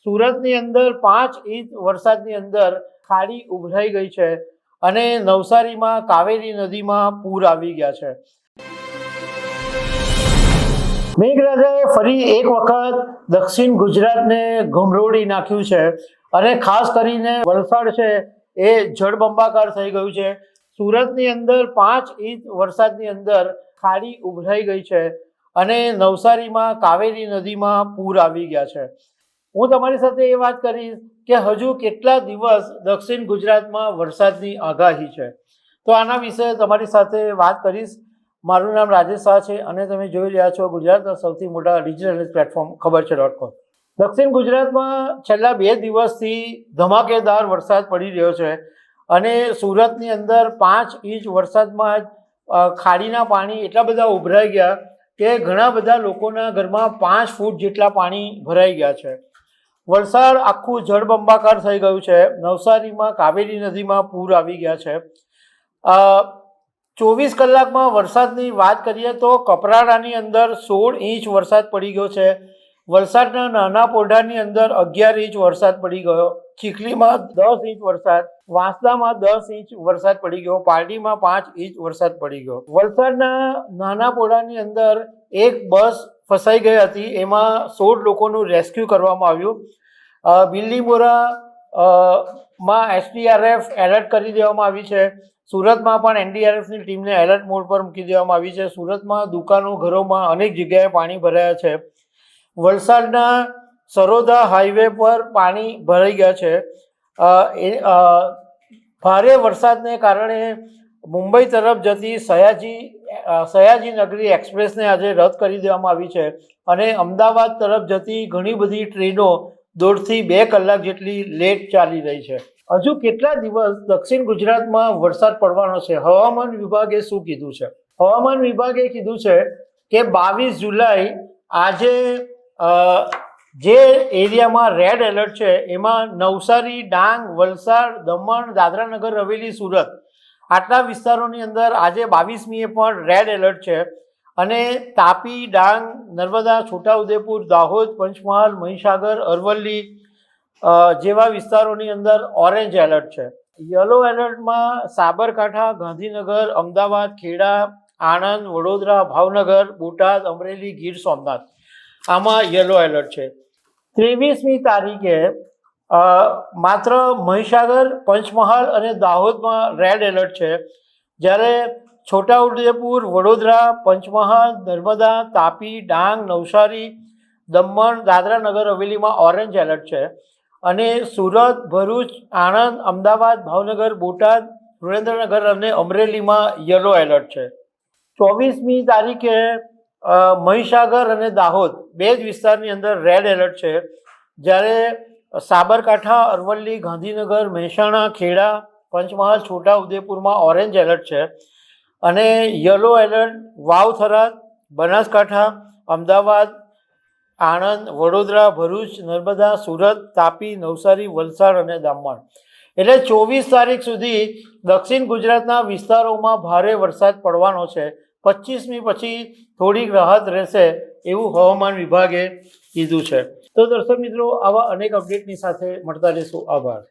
સુરતની અંદર 5 ઇંચ વરસાદની અંદર ખાડી ઉભરાઈ ગઈ છે અને નવસારીમાં કાવેરી નદીમાં પૂર આવી ગયા છે. મેઘરાજાએ ફરી એક વખત દક્ષિણ ગુજરાતને ગમરોડી નાખ્યું છે અને ખાસ કરીને વલસાડ છે એ જળબંબાકાર થઈ ગયું છે. સુરતની અંદર 5 ઇંચ વરસાદની અંદર ખાડી ઉભરાઈ ગઈ છે અને નવસારીમાં કાવેરી નદીમાં પૂર આવી ગયા છે. હું તમારી સાથે એ વાત કરીશ કે હજુ કેટલા દિવસ દક્ષિણ ગુજરાતમાં વરસાદની આગાહી છે, તો આના વિશે તમારી સાથે વાત કરીશ. મારું નામ રાજેશ શાહ છે અને તમે જોઈ રહ્યા છો ગુજરાતના સૌથી મોટા ડિજિટલ પ્લેટફોર્મ ખબરછે.com. દક્ષિણ ગુજરાતમાં છેલ્લા 2 દિવસથી ધમાકેદાર વરસાદ પડી રહ્યો છે અને સુરતની અંદર 5 ઇંચ વરસાદમાં ખાડીના પાણી એટલા બધા ઉભરાઈ ગયા કે ઘણા બધા લોકોના ઘરમાં 5 ફૂટ જેટલા પાણી ભરાઈ ગયા છે. વલસાડ આખું જળબંબાકાર થઈ ગયું છે. નવસારીમાં કાવેરી નદીમાં પૂર આવી ગયા છે. 24 કલાકમાં વરસાદની વાત કરીએ તો કપરાડાની અંદર 16 ઇંચ વરસાદ પડી ગયો છે. વલસાડના નાના પોઢાની અંદર 11 ઇંચ વરસાદ પડી ગયો. ચીખલીમાં 10 ઇંચ વરસાદ, વાંસદામાં 10 ઇંચ વરસાદ પડી ગયો, પારડીમાં 5 ઇંચ વરસાદ પડી ગયો. વલસાડના નાના પોઢાની અંદર એક બસ ફસાઈ ગઈ હતી, એમાં 16 લોકોનું રેસ્ક્યુ કરવામાં આવ્યું. બિલ્લીમોરા માં એસડીઆરએફ એલર્ટ કરી દેવામાં આવી છે. સુરતમાં પણ એનડીઆરએફની ટીમને એલર્ટ મોડ પર મૂકી દેવામાં આવી છે. સુરતમાં દુકાનો, ઘરોમાં અનેક જગ્યાએ પાણી ભરાયા છે. વલસાડના સરોદા હાઈવે પર પાણી ભરાઈ ગયા છે. ભારે વરસાદને કારણે મુંબઈ તરફ જતી સયાજી નગરી એક્સપ્રેસને આજે રદ કરી દેવામાં આવી છે અને અમદાવાદ તરફ જતી ઘણી બધી ટ્રેનો 1.5 થી 2 કલાક જેટલી લેટ ચાલી રહી છે. હજુ કેટલા દિવસ દક્ષિણ ગુજરાતમાં વરસાદ પડવાનો છે? હવામાન વિભાગે શું કીધું છે? હવામાન વિભાગે કીધું છે કે 22 જુલાઈ આજે જે એરિયામાં રેડ એલર્ટ છે એમાં નવસારી, ડાંગ, વલસાડ, દમણ, દાદરાનગર હવેલી, સુરત આટલા વિસ્તારોની અંદર આજે 22મીએ પણ રેડ એલર્ટ છે અને તાપી, ડાંગ, નર્મદા, છોટાઉદેપુર, દાહોદ, પંચમહાલ, મહીસાગર, અરવલ્લી જેવા વિસ્તારોની અંદર ઓરેન્જ એલર્ટ છે. યલો એલર્ટમાં સાબરકાંઠા, ગાંધીનગર, અમદાવાદ, ખેડા, આણંદ, વડોદરા, ભાવનગર, બોટાદ, અમરેલી, ગીર સોમનાથ આમાં યલો એલર્ટ છે. 23મી તારીખે માત્ર મહીસાગર, પંચમહાલ અને દાહોદમાં રેડ એલર્ટ છે, જ્યારે છોટાઉદેપુર, વડોદરા, પંચમહાલ, નર્મદા, તાપી, ડાંગ, નવસારી, દમણ, દાદરાનગર હવેલીમાં ઓરેન્જ એલર્ટ છે અને સુરત, ભરૂચ, આણંદ, અમદાવાદ, ભાવનગર, બોટાદ, સુરેન્દ્રનગર અને અમરેલીમાં યલો એલર્ટ છે. 24મી તારીખે મહીસાગર અને દાહોદ 2 જ વિસ્તારની અંદર રેડ એલર્ટ છે, જ્યારે સાબરકાંઠા, અરવલ્લી, ગાંધીનગર, મહેસાણા, ખેડા, પંચમહાલ, છોટાઉદેપુરમાં ઓરેન્જ એલર્ટ છે અને યલો એલર્ટ વાવ-થરાદ, બનાસકાંઠા, અમદાવાદ, આણંદ, વડોદરા, ભરૂચ, નર્મદા, સુરત, તાપી, નવસારી, વલસાડ અને દમણ. એટલે 24 તારીખ સુધી દક્ષિણ ગુજરાતના વિસ્તારોમાં ભારે વરસાદ પડવાનો છે. 25મી પછી થોડીક રાહત રહેશે એવું હવામાન વિભાગે કીધું છે. તો દર્શક મિત્રો, આવા અનેક અપડેટની સાથે મળતા રહેશું. આભાર.